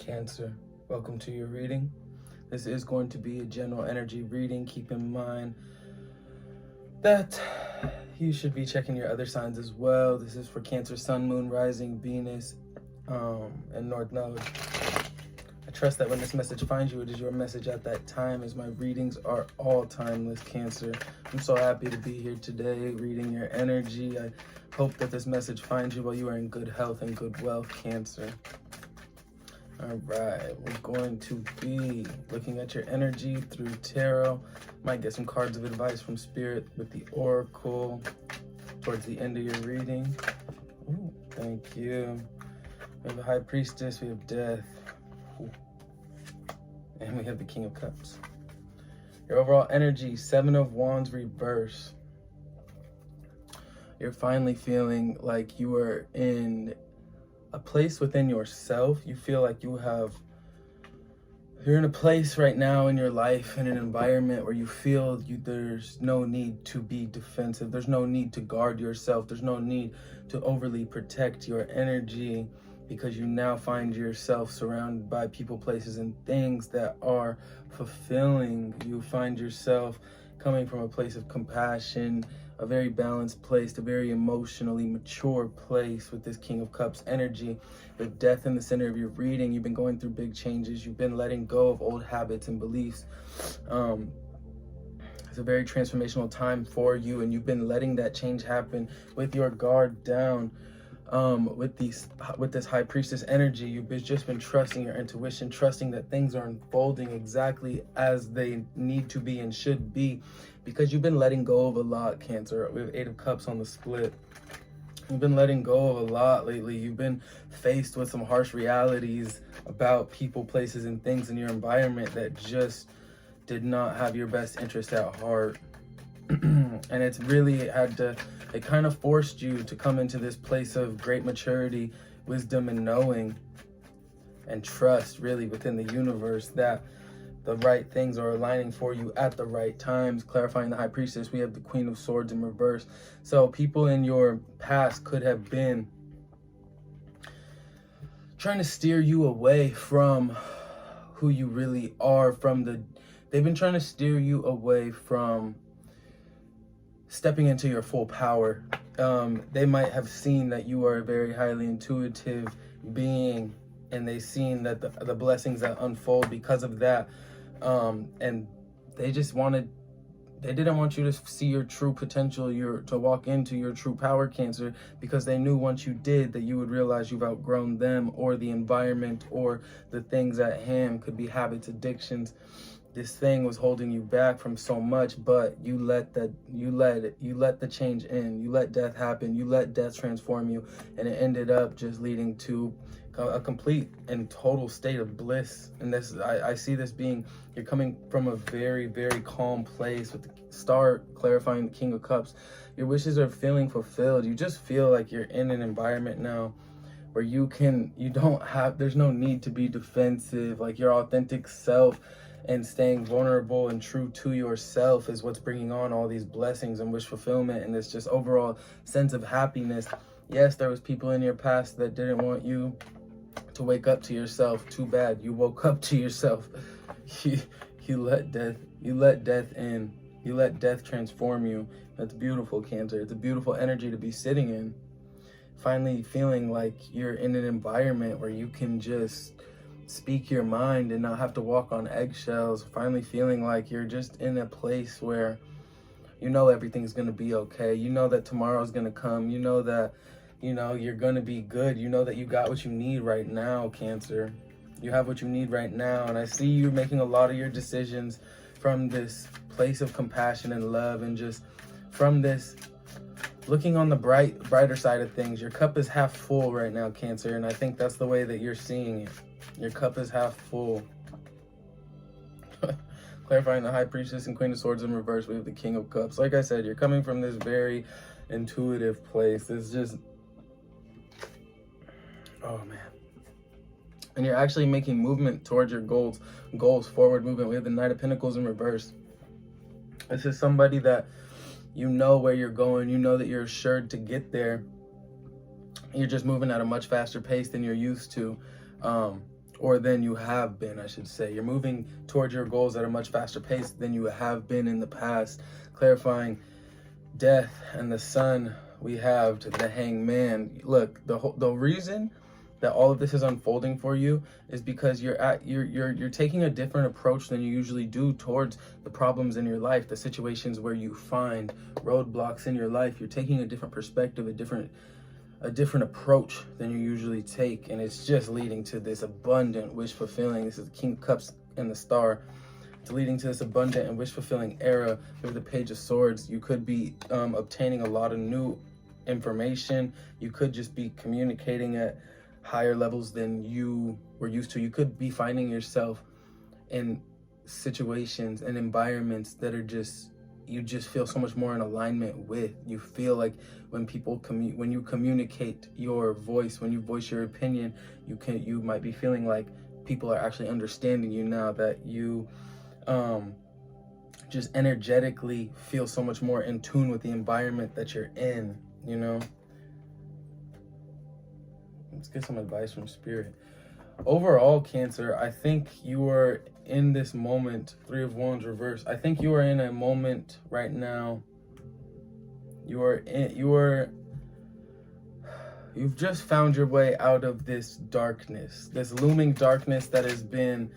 Cancer, welcome to your reading. This is going to be a general energy reading. Keep in mind that you should be checking your other signs as well. This is for Cancer, Sun, Moon, Rising, Venus, and North Node. I trust that when this message finds you, it is your message at that time, as my readings are all timeless, Cancer. I'm so happy to be here today reading your energy. I hope that this message finds you while you are in good health and good wealth, Cancer. All right, we're going to be looking at your energy through tarot. Might get some cards of advice from Spirit with the Oracle towards the end of your reading. Ooh, thank you. We have the High Priestess, we have Death, ooh, and we have the King of Cups. Your overall energy, 7 of Wands reverse. You're finally feeling like you are in a place within yourself. You feel like you're in a place right now in your life, in an environment where you feel there's no need to be defensive. There's no need to guard yourself. There's no need to overly protect your energy, because you now find yourself surrounded by people, places, and things that are fulfilling. You find yourself coming from a place of compassion, a very balanced place, a very emotionally mature place with this King of Cups energy. With Death in the center of your reading, you've been going through big changes. You've been letting go of old habits and beliefs. It's a very transformational time for you, and you've been letting that change happen with your guard down. With this High Priestess energy, you've just been trusting your intuition, trusting that things are unfolding exactly as they need to be and should be, because you've been letting go of a lot, Cancer. We have 8 of Cups on the split. You've been letting go of a lot lately. You've been faced with some harsh realities about people, places, and things in your environment that just did not have your best interest at heart. And it's really it kind of forced you to come into this place of great maturity, wisdom, and knowing and trust, really, within the universe, that the right things are aligning for you at the right times. Clarifying the High Priestess, we have the Queen of Swords in reverse. So people in your past could have been trying to steer you away from who you really are, they've been trying to steer you away from stepping into your full power. They might have seen that you are a very highly intuitive being, and they've seen that the blessings that unfold because of that, and they didn't want you to see your true potential, to walk into your true power, Cancer, because they knew once you did that you would realize you've outgrown them, or the environment, or the things at hand. Could be habits, addictions. This thing was holding you back from so much, but you let the change in. You let death happen. You let death transform you, and it ended up just leading to a complete and total state of bliss. And this, I see this being, you're coming from a very, very calm place with the Star clarifying the King of Cups. Your wishes are feeling fulfilled. You just feel like you're in an environment now where there's no need to be defensive. Like, your authentic self and staying vulnerable and true to yourself is what's bringing on all these blessings and wish fulfillment and this just overall sense of happiness. Yes, there was people in your past that didn't want you to wake up to yourself. Too bad. You woke up to yourself. You let death in. You let death transform you. That's beautiful, Cancer. It's a beautiful energy to be sitting in. Finally feeling like you're in an environment where you can just speak your mind and not have to walk on eggshells. Finally feeling like you're just in a place where you know everything's going to be okay. You know that tomorrow's going to come. You know that, you're going to be good. You know that you got what you need right now, Cancer. You have what you need right now. And I see you making a lot of your decisions from this place of compassion and love, and just from this looking on the brighter side of things. Your cup is half full right now, Cancer. And I think that's the way that you're seeing it. Your cup is half full. Clarifying the High Priestess and Queen of Swords in reverse, we have the King of Cups. Like I said, you're coming from this very intuitive place. It's just, oh man. And you're actually making movement towards your goals, forward movement. We have the Knight of Pentacles in reverse. This is somebody that you know where you're going. You know that you're assured to get there. You're just moving at a much faster pace than you're used to. or than you have been, I should say. You're moving towards your goals at a much faster pace than you have been in the past. Clarifying death and the sun, we have to the hangman. Look, the reason that all of this is unfolding for you is because you're taking a different approach than you usually do towards the problems in your life, the situations where you find roadblocks in your life. You're taking a different perspective, a different approach than you usually take, and it's just leading to this abundant wish fulfilling. This is the King of Cups and the Star. It's leading to this abundant and wish fulfilling era with the Page of Swords. You could be obtaining a lot of new information. You could just be communicating at higher levels than you were used to. You could be finding yourself in situations and environments that are just, you just feel so much more in alignment with. You feel like when people when you communicate your voice, when you voice your opinion, you might be feeling like people are actually understanding you now, that you just energetically feel so much more in tune with the environment that you're in, you know? Let's get some advice from Spirit. Overall, Cancer, I think you are in this moment, Three of Wands reverse. I think you are in a moment right now. You've just found your way out of this darkness, this looming darkness that has been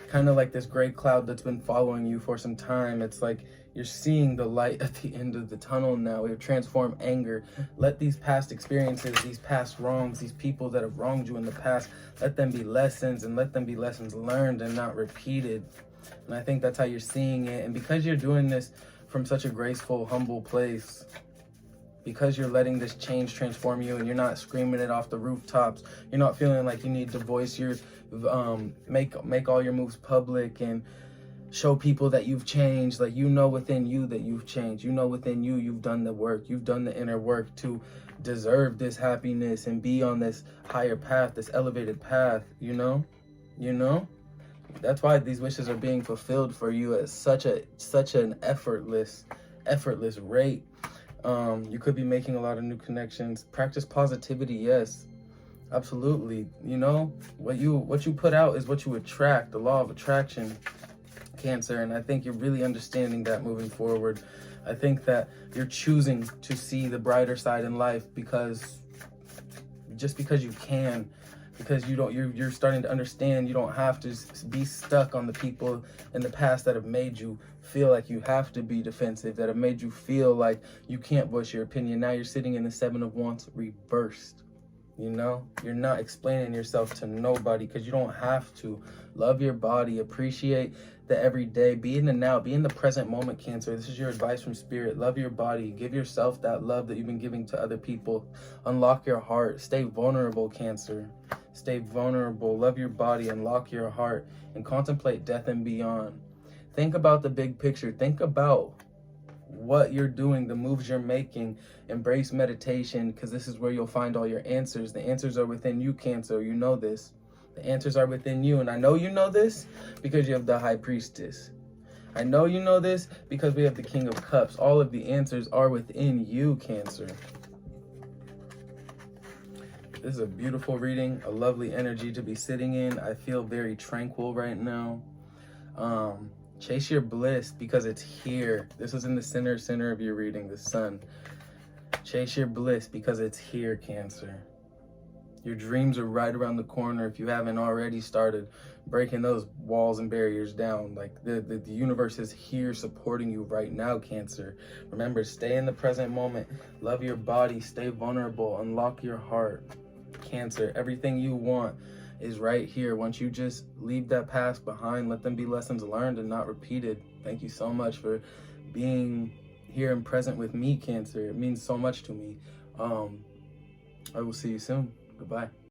kind of like this gray cloud that's been following you for some time. It's like you're seeing the light at the end of the tunnel now. We've transformed anger. Let these past experiences, these past wrongs, these people that have wronged you in the past, let them be lessons, and let them be lessons learned and not repeated. And I think that's how you're seeing it. And because you're doing this from such a graceful, humble place, because you're letting this change transform you and you're not screaming it off the rooftops, you're not feeling like you need to voice your, make all your moves public and show people that you've changed. Like, you know within you that you've changed. You know within you you've done the work. You've done the inner work to deserve this happiness and be on this higher path, this elevated path, you know? You know? That's why these wishes are being fulfilled for you at such an effortless rate. You could be making a lot of new connections. Practice positivity, yes. Absolutely. You know, what you put out is what you attract, the law of attraction, Cancer. And I think you're really understanding that moving forward. I think that you're choosing to see the brighter side in life because you can, because you're starting to understand you don't have to be stuck on the people in the past that have made you feel like you have to be defensive, that have made you feel like you can't voice your opinion. Now you're sitting in the Seven of Wands reversed. You know, you're not explaining yourself to nobody because you don't have to. Love your body, appreciate the everyday, be in the now, be in the present moment, Cancer. This is your advice from Spirit. Love your body, give yourself that love that you've been giving to other people. Unlock your heart, stay vulnerable, Cancer. Stay vulnerable, love your body, unlock your heart, and contemplate death and beyond. Think about the big picture. Think about what you're doing, the moves you're making. Embrace meditation, because this is where you'll find all your answers. The answers are within you, Cancer. You know this. The answers are within you. And I know you know this because you have the High Priestess. I know you know this because we have the King of Cups. All of the answers are within you, Cancer. This is a beautiful reading, a lovely energy to be sitting in. I feel very tranquil right now. Chase your bliss because it's here. This is in the center of your reading, the sun. Chase your bliss because it's here, Cancer. Your dreams are right around the corner if you haven't already started breaking those walls and barriers down. Like the universe is here supporting you right now, Cancer. Remember, stay in the present moment. Love your body, stay vulnerable, unlock your heart, Cancer. Everything you want is right here. Once you just leave that past behind, let them be lessons learned and not repeated. Thank you so much for being here and present with me, Cancer. It means so much to me. I will see you soon. Goodbye.